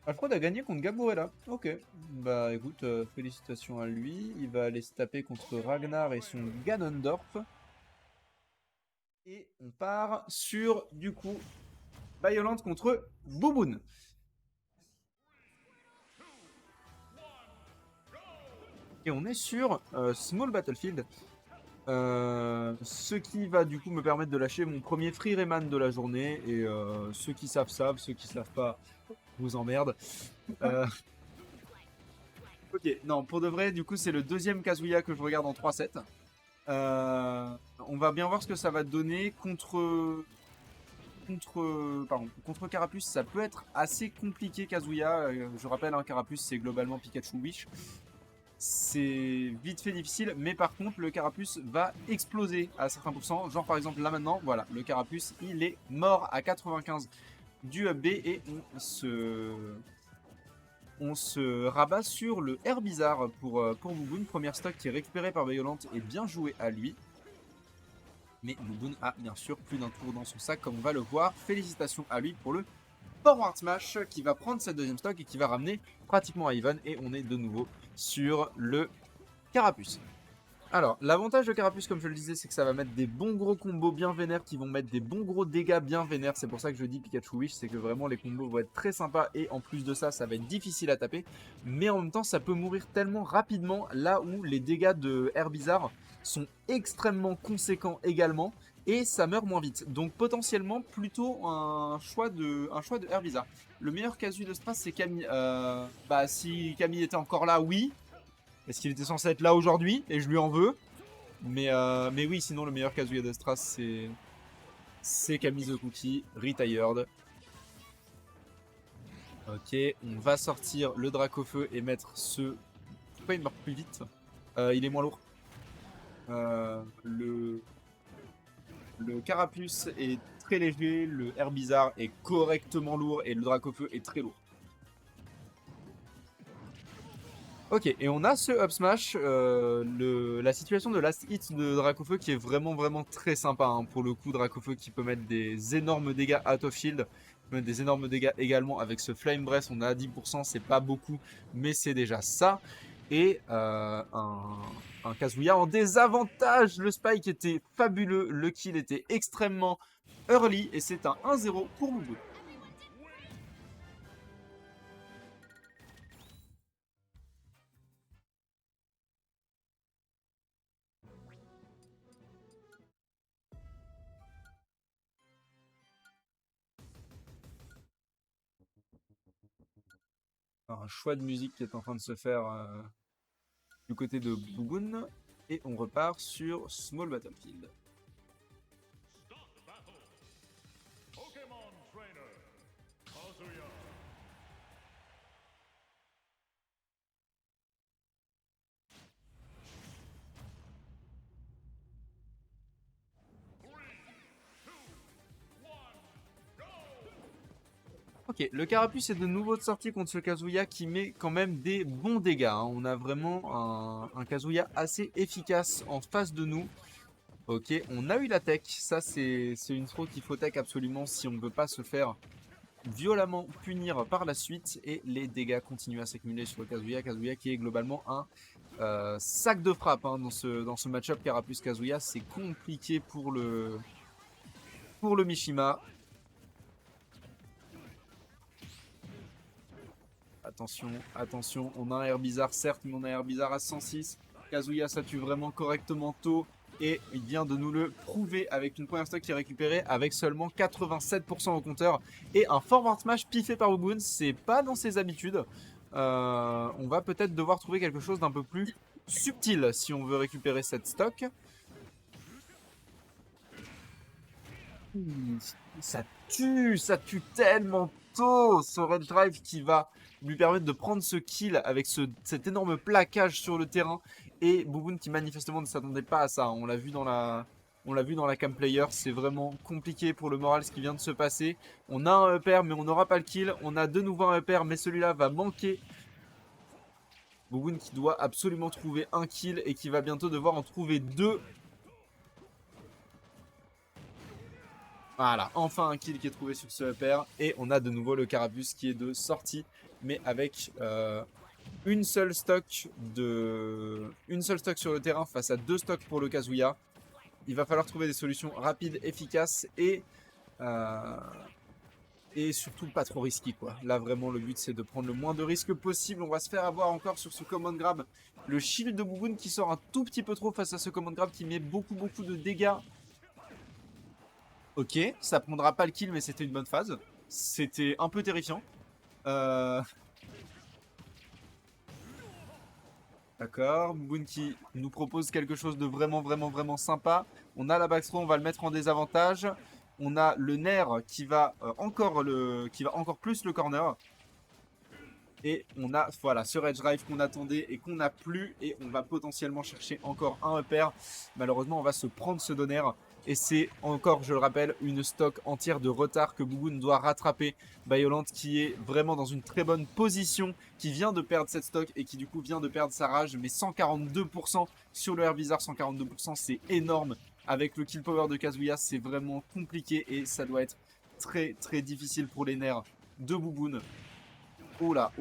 Alfred a gagné contre Gaborella. Ok. Bah écoute, félicitations à lui. Il va aller se taper contre Ragnar et son Ganondorf. Et on part sur, du coup, Violent contre Bouboun. Et on est sur Small Battlefield. Ce qui va du coup me permettre de lâcher mon premier Free Rayman de la journée. Et ceux qui savent, ceux qui savent pas, vous emmerde. Euh, ok, non, pour de vrai, du coup, c'est le deuxième Kazuya que je regarde en 3-7. On va bien voir ce que ça va donner contre Carapuce. Ça peut être assez compliqué, Kazuya. Je rappelle, hein, Carapuce, c'est globalement Pikachu Wish. C'est vite fait difficile, mais par contre, le Carapuce va exploser à certains pourcents. Genre, par exemple, là maintenant, voilà, le Carapuce, il est mort à 95 du up B et on se rabat sur le Herbizarre pour Bouboun. Première stock qui est récupérée par Violent et bien joué à lui. Mais Bouboun a bien sûr plus d'un tour dans son sac, comme on va le voir. Félicitations à lui pour le Forward Smash qui va prendre cette deuxième stock et qui va ramener pratiquement à Ivan. Et on est de nouveau sur le Carapuce. Alors, l'avantage de Carapuce, comme je le disais, c'est que ça va mettre des bons gros combos bien vénères qui vont mettre des bons gros dégâts bien vénères. C'est pour ça que je dis Pikachu Wish, c'est que vraiment les combos vont être très sympas et en plus de ça, ça va être difficile à taper. Mais en même temps, ça peut mourir tellement rapidement là où les dégâts de Herbizarre sont extrêmement conséquents également et ça meurt moins vite. Donc potentiellement plutôt un choix de Herbizarre. Le meilleur casu de Stras, c'est Camille. Bah si Camille était encore là, oui. Est-ce qu'il était censé être là aujourd'hui? Et je lui en veux. Mais oui, sinon le meilleur Kazuya d'Astras, c'est Camille the Cookie, retired. Ok, on va sortir le Dracofeu et mettre ce... Pourquoi il meurt plus vite? Il est moins lourd. Le Carapuce est très léger, le Herbizarre est correctement lourd et le Dracofeu est très lourd. Ok, et on a ce up smash, la situation de last hit de Dracofeu qui est vraiment vraiment très sympa, hein. Pour le coup, Dracofeu qui peut mettre des énormes dégâts out of shield, peut mettre des énormes dégâts également avec ce Flame Breath. On a 10%, c'est pas beaucoup, mais c'est déjà ça. Et un Kazuya en désavantage. Le spike était fabuleux, le kill était extrêmement early et c'est un 1-0 pour Moubou. Un choix de musique qui est en train de se faire du côté de Bouboun. Et on repart sur Small Battlefield. Ok, le Carapuce est de nouveau de sortie contre ce Kazuya qui met quand même des bons dégâts, hein. On a vraiment un Kazuya assez efficace en face de nous. Ok, on a eu la tech. Ça, c'est une throw qu'il faut tech absolument si on ne veut pas se faire violemment punir par la suite. Et les dégâts continuent à s'accumuler sur le Kazuya. Kazuya qui est globalement un sac de frappe, hein, dans ce match-up Carapuce-Kazuya. C'est compliqué pour le Mishima. Attention, attention, on a un Herbizarre certes, mais on a un Herbizarre à 106. Kazuya, ça tue vraiment correctement tôt. Et il vient de nous le prouver avec une première stock qui est récupérée avec seulement 87% au compteur. Et un forward smash piffé par Bouboun, c'est pas dans ses habitudes. On va peut-être devoir trouver quelque chose d'un peu plus subtil si on veut récupérer cette stock. Ça tue tellement tôt ce Red Drive qui va lui permettre de prendre ce kill avec cet énorme plaquage sur le terrain. Et Bouboun qui manifestement ne s'attendait pas à ça. On l'a vu dans la cam player, c'est vraiment compliqué pour le moral ce qui vient de se passer. On a un upper mais on n'aura pas le kill. On a de nouveau un upper mais celui-là va manquer. Bouboun qui doit absolument trouver un kill et qui va bientôt devoir en trouver deux. Voilà, enfin un kill qui est trouvé sur ce upper. Et on a de nouveau le Carapuce qui est de sortie, mais avec une seule stock sur le terrain face à 2 stocks pour le Kazuya. Il va falloir trouver des solutions rapides, efficaces et surtout pas trop risquées, quoi. Là vraiment le but c'est de prendre le moins de risques possible. On va se faire avoir encore sur ce command grab. Le shield de Bouboune qui sort un tout petit peu trop face à ce command grab qui met beaucoup de dégâts. Ok, ça prendra pas le kill mais c'était une bonne phase. C'était un peu terrifiant. D'accord, Bouboune qui nous propose quelque chose de vraiment sympa. On a la backthrow, on va le mettre en désavantage. On a le nerf qui va, encore plus le corner. Et on a voilà, ce Rage Drive qu'on attendait et qu'on n'a plus. Et on va potentiellement chercher encore un upper. Malheureusement, on va se prendre ce donner. Et c'est encore, je le rappelle, une stock entière de retard que Bouboune doit rattraper. Violent qui est vraiment dans une très bonne position, qui vient de perdre cette stock et qui du coup vient de perdre sa rage. Mais 142% sur le Herbizarre, 142% c'est énorme. Avec le kill power de Kazuya, c'est vraiment compliqué et ça doit être très difficile pour les nerfs de Bouboune. Oula.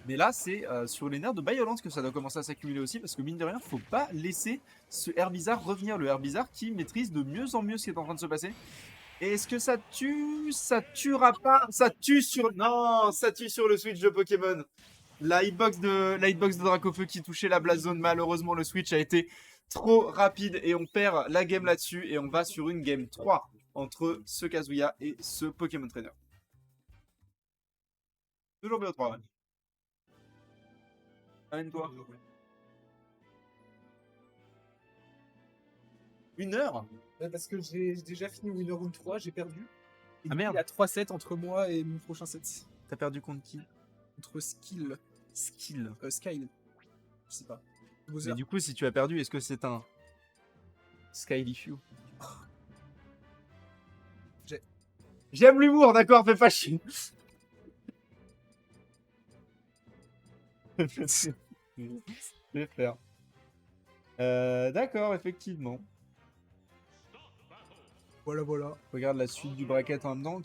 Mais là, c'est sur les nerfs de Violent que ça doit commencer à s'accumuler aussi, parce que mine de rien, faut pas laisser ce Herbizarre revenir. Le Herbizarre qui maîtrise de mieux en mieux ce qui est en train de se passer. Et est-ce que ça tue? Ça tuera pas. Ça tue sur... Non, ça tue sur le switch de Pokémon. La hitbox de Dracofeu qui touchait la Blast Zone. Malheureusement, le switch a été trop rapide et on perd la game là-dessus. Et on va sur une game 3 entre ce Kazuya et ce Pokémon Trainer. Toujours BO3, ouais. Amène-toi. 1 heure? Parce que j'ai déjà fini Winner Round 3, j'ai perdu. Et Ah merde. Il y a 3 sets entre moi et mon prochain set. T'as perdu contre qui? Contre Skill. Skill. Skyle. Je sais pas. Mais du coup, si tu as perdu, est-ce que c'est un Skyly Few? J'aime l'humour, d'accord, fais pas chier. Je vais faire. D'accord, effectivement. Voilà. Regarde la suite du bracket en même temps.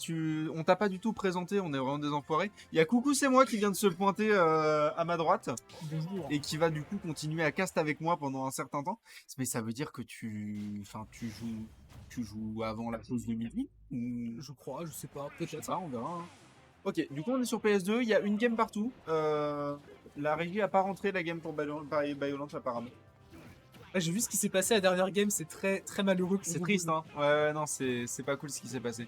On t'a pas du tout présenté, on est vraiment des enfoirés. Il y a Coucou, c'est moi qui vient de se pointer à ma droite. Bonjour. Et qui va du coup continuer à cast avec moi pendant un certain temps. Mais ça veut dire que tu joues avant la pause de midi ou... Je crois, je sais pas. Peut-être. Ça, on verra. Hein. Ok, du coup on est sur PS2, il y a une game partout. La régie a pas rentré la game pour Violent apparemment. Ah, j'ai vu ce qui s'est passé à la dernière game, c'est très malheureux. C'est triste, hein. Ouais, non, c'est pas cool ce qui s'est passé.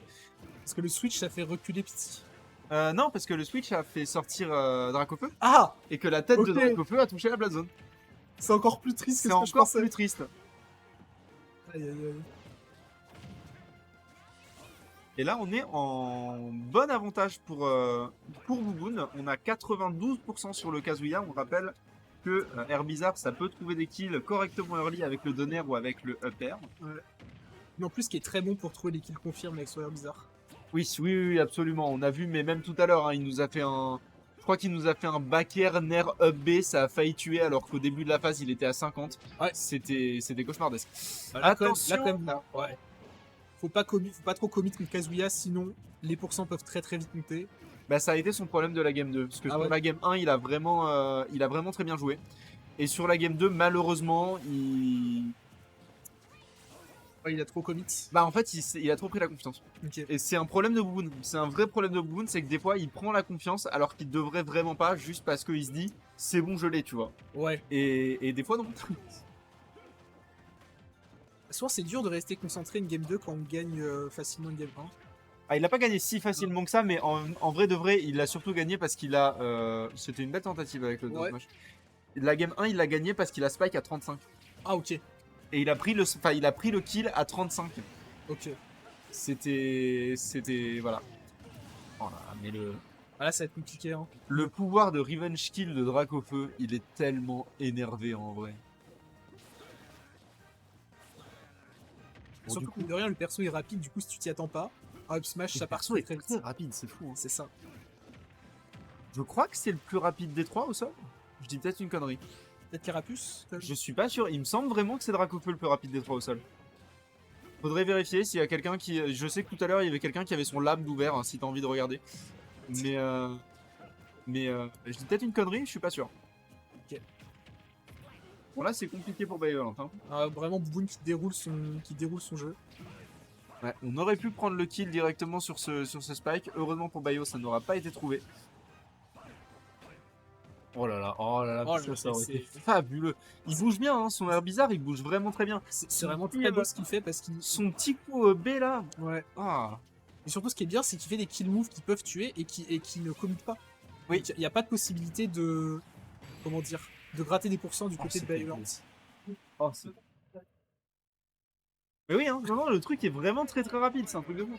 Parce que le Switch, ça fait reculer Pity. Non, parce que le Switch a fait sortir Dracofeu. Ah! Et que la tête de Dracofeu a touché la Blast Zone. C'est encore plus triste que C'est ce que je encore pensais. plus triste. Aïe. Et là, on est en bon avantage pour Bouboune. On a 92% sur le Kazuya. On rappelle que Herbizarre, ça peut trouver des kills correctement early avec le donner ou avec le upper. Ouais. Mais en plus, qui est très bon pour trouver les kills confirmes avec son air bizarre. Oui, absolument. On a vu, mais même tout à l'heure, hein, il nous a fait un... Je crois qu'il nous a fait un back air nerf up B. Ça a failli tuer alors qu'au début de la phase, il était à 50. Ouais. C'était cauchemardesque. Attention. Là, quand même, ouais. Faut pas trop commit contre Kazuya, sinon les pourcents peuvent très vite monter. Bah, ça a été son problème de la game 2. Parce que sur la game 1, il a vraiment très bien joué. Et sur la game 2, malheureusement, il a trop commit. Bah en fait, il a trop pris la confiance. Okay. Et c'est un problème de Bouboune. C'est un vrai problème de Bouboune, c'est que des fois, il prend la confiance alors qu'il devrait vraiment pas, juste parce qu'il se dit, c'est bon, je l'ai, tu vois. Ouais. Et des fois, non. Souvent, c'est dur de rester concentré une game 2 quand on gagne facilement une game 1. Ah, il a pas gagné si facilement que ça, mais en vrai de vrai, il l'a surtout gagné parce qu'il a... C'était une belle tentative avec le Smash. La game 1, il l'a gagné parce qu'il a spike à 35. Ah, ok. Et il a pris le kill à 35. Ok. C'était... Voilà. Oh là, mais le... Ah là, ça va être compliqué. Hein. Le pouvoir de Revenge Kill de Dracofeu, il est tellement énervé en vrai. Bon, surtout que de rien, le perso est rapide, du coup, si tu t'y attends pas, Up Smash, ça part très vite. Rapide, c'est fou. Hein. C'est ça. Je crois que c'est le plus rapide des trois au sol. Je dis peut-être une connerie. Peut-être Carapuce. Je suis pas sûr. Il me semble vraiment que c'est Dracofeu le plus rapide des 3 au sol. Faudrait vérifier s'il y a quelqu'un qui... Je sais que tout à l'heure, il y avait quelqu'un qui avait son lab d'ouvert, hein, si t'as envie de regarder. Mais je dis peut-être une connerie, je suis pas sûr. Ok. Bon là, c'est compliqué pour Bayolant. Hein. Vraiment, Bouboune qui déroule son jeu. Ouais, on aurait pu prendre le kill directement sur ce spike. Heureusement pour Bayo, ça n'aura pas été trouvé. Oh là là, ça aurait été fabuleux. Il bouge bien, hein, son air bizarre, il bouge vraiment très bien. C'est vraiment très beau ce qu'il fait parce qu'il... Son petit coup B là. Ouais. Ah. Et surtout, ce qui est bien, c'est qu'il fait des kill moves qui peuvent tuer et qui ne committent pas. Oui. Il n'y a pas de possibilité de... Comment dire, de gratter des pourcents du côté de Bayolant. Oh, c'est... Mais oui, hein, vraiment, le truc est vraiment très très rapide, c'est un truc de fou.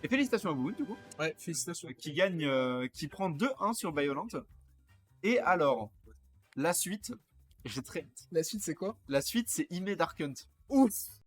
Et félicitations à vous, du coup. Ouais, félicitations. Qui gagne, qui prend 2-1 sur Bayolant. Et alors, la suite, j'ai très hâte. La suite, c'est quoi? La suite, c'est Ime Dark Hunt. Ouf.